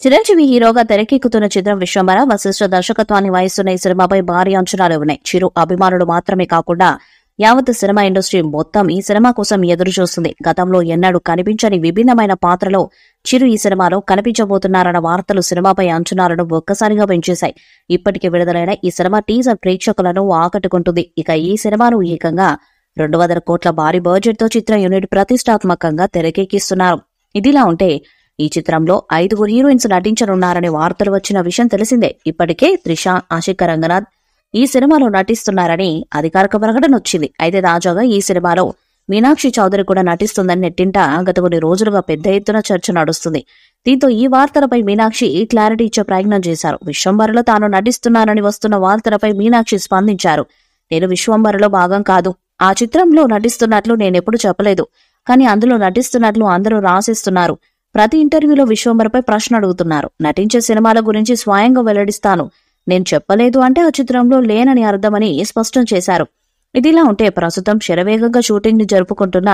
చిరంజీవి హీరోగా తెరకెక్కుతున్న చిత్రం విశ్వంబర వశిష్ఠ దర్శకత్వాన్ని వహిస్తున్న ఈ సినిమాపై భారీ అంచనాలు ఉన్నాయి. చిరు అభిమానులు మాత్రమే కాకుండా యావత్ సినిమా ఇండస్ట్రీ మొత్తం ఈ సినిమా కోసం ఎదురు చూస్తుంది. గతంలో ఎన్నడూ కనిపించని విభిన్నమైన పాత్రలో చిరు ఈ సినిమాలో కనిపించబోతున్నారన్న వార్తలు సినిమాపై అంచనాలను ఒక్కసారిగా పెంచేశాయి. ఇప్పటికే విడుదలైన ఈ సినిమా టీజర్ ప్రేక్షకులను ఆకట్టుకుంటుంది. ఇక ఈ సినిమాను ఏకంగా 200 కోట్ల భారీ బడ్జెట్ తో చిత్ర యూనిట్ ప్రతిష్టాత్మకంగా తెరకెక్కిస్తున్నారు. ఇదిలా ఉంటే ఈ చిత్రంలో 5 హీరోయిన్స్ నటించనున్నారనే వార్తలు వచ్చిన విషయం తెలిసిందే. ఇప్పటికే త్రిష, ఆశిక రంగనాథ్ ఈ సినిమాలో నటిస్తున్నారని అధికారిక ప్రకటన వచ్చింది. అయితే తాజాగా ఈ సినిమాలో మీనాక్షి చౌదరి కూడా నటిస్తుందని నెట్టింట గత కొన్ని రోజులుగా పెద్ద ఎత్తున చర్చ నడుస్తుంది. దీంతో ఈ వార్తలపై మీనాక్షి క్లారిటీ ఇచ్చే ప్రయత్నం చేశారు. విశ్వంబరలో తాను నటిస్తున్నానని వస్తున్న వార్తలపై మీనాక్షి స్పందించారు. నేను విశ్వంబరలో భాగం కాదు. ఆ చిత్రంలో నటిస్తున్నట్లు నేనెప్పుడు చెప్పలేదు. కానీ అందులో నటిస్తున్నట్లు అందరూ రాసిస్తున్నారు. ప్రతి ఇంటర్వ్యూలో విశ్వంబరపై ప్రశ్న అడుగుతున్నారు. నటించే సినిమాల గురించి స్వయంగా వెల్లడిస్తాను. నేను చెప్పలేదు అంటే ఆ చిత్రంలో లేనని అర్థమని స్పష్టం చేశారు. ఇదిలా ఉంటే ప్రస్తుతం శరవేగంగా షూటింగ్ ని జరుపుకుంటున్న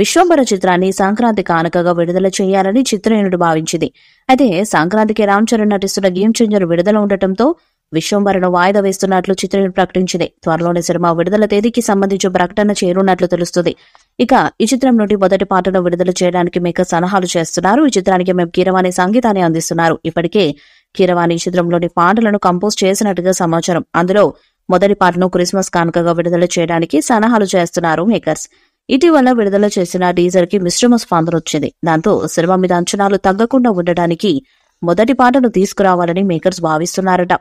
విశ్వంబర చిత్రాన్ని సంక్రాంతి కానుకగా విడుదల చేయాలని చిత్ర యూనిట్ భావించింది. అయితే సంక్రాంతికి రామ్ చరణ్ నటిస్తున్న గేమ్ చేంజర్ విడుదల ఉండటంతో విశ్వంబరను వాయిదా వేస్తున్నట్లు చిత్ర యూనిట్ ప్రకటించింది. త్వరలోనే సినిమా విడుదల తేదీకి సంబంధించి ప్రకటన చేరున్నట్లు తెలుస్తుంది. ఇక ఈ చిత్రం నుండి మొదటి పాటను విడుదల చేయడానికి మేకర్స్ సలహాలు చేస్తున్నారు. ఈ చిత్రానికి మేము కీరవాణి సంగీతాన్ని అందిస్తున్నారు. ఇప్పటికే కీరవాణి ఈ చిత్రంలోని పాటలను కంపోజ్ చేసినట్టుగా సమాచారం. అందులో మొదటి పాటను క్రిస్మస్ కానుకగా విడుదల చేయడానికి సలహాలు చేస్తున్నారు మేకర్స్. ఇటీవల విడుదల చేసిన టీజర్ కి మిశ్రమ స్పందన వచ్చింది. దాంతో సినిమా మీద అంచనాలు తగ్గకుండా ఉండడానికి మొదటి పాటను తీసుకురావాలని మేకర్స్ భావిస్తున్నారట.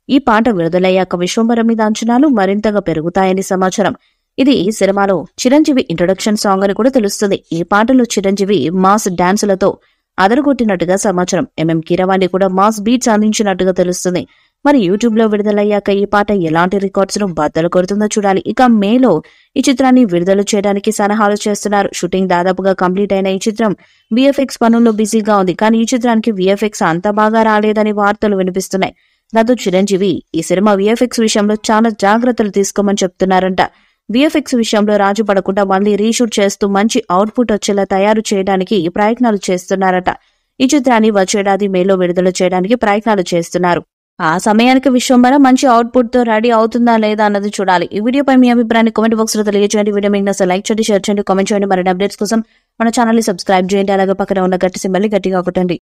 ఈ పాట విడుదలయ్యాక విశ్వంబర మీద అంచనాలు మరింతగా పెరుగుతాయని సమాచారం. ఇది సినిమాలో చిరంజీవి ఇంట్రొడక్షన్ సాంగ్ అని కూడా తెలుస్తుంది. ఈ పాటలో చిరంజీవి మాస్ డాన్సులతో అదరగొట్టినట్టుగా సమాచారం. కీరవాణి కూడా మాస్ బీట్స్ అందించినట్టుగా తెలుస్తుంది. మరి యూట్యూబ్ లో విడుదలయ్యాక ఈ పాట ఎలాంటి రికార్డ్స్ ను బద్దలు కొడుతుందో చూడాలి. ఇక మేలో ఈ చిత్రాన్ని విడుదల చేయడానికి సలహాలు చేస్తున్నారు. షూటింగ్ దాదాపుగా కంప్లీట్ అయిన ఈ చిత్రం విఎఫ్ఎక్స్ పనుల్లో బిజీగా ఉంది. కానీ ఈ చిత్రానికి విఎఫ్ఎక్స్ అంత బాగా రాలేదని వార్తలు వినిపిస్తున్నాయి. దాంతో చిరంజీవి ఈ సినిమా విఎఫ్ఎక్స్ విషయంలో చాలా జాగ్రత్తలు తీసుకోమని చెప్తున్నారంట. విఎఫ్ఎక్స్ విషయంలో రాజు పడకుండా మళ్లీ రీషూట్ చేస్తూ మంచి అవుట్పుట్ వచ్చేలా తయారు చేయడానికి ప్రయత్నాలు చేస్తున్నారట. ఈ చిత్రాన్ని వచ్చేడాది మేలో విడుదల చేయడానికి ప్రయత్నాలు చేస్తున్నారు. ఆ సమయానికి విశ్వంబర మంచి అవుట్పుట్ తో రెడీ అవుతుందా లేదా అన్నది చూడాలి. ఈ వీడియోపై మీ అభిప్రాయాన్ని కామెంట్ బాక్స్ లో తెలియజేయండి. వీడియో మీకు నచ్చితే లైక్ చేయండి, షేర్ చేయండి, కామెంట్ చేయండి. మరిన్ని అప్డేట్స్ కోసం మన ఛానల్ ని సబ్స్క్రైబ్ చేయండి. అలాగే పక్కన ఉన్న గట్టి సింబల్ ని గట్టిగా కొట్టండి.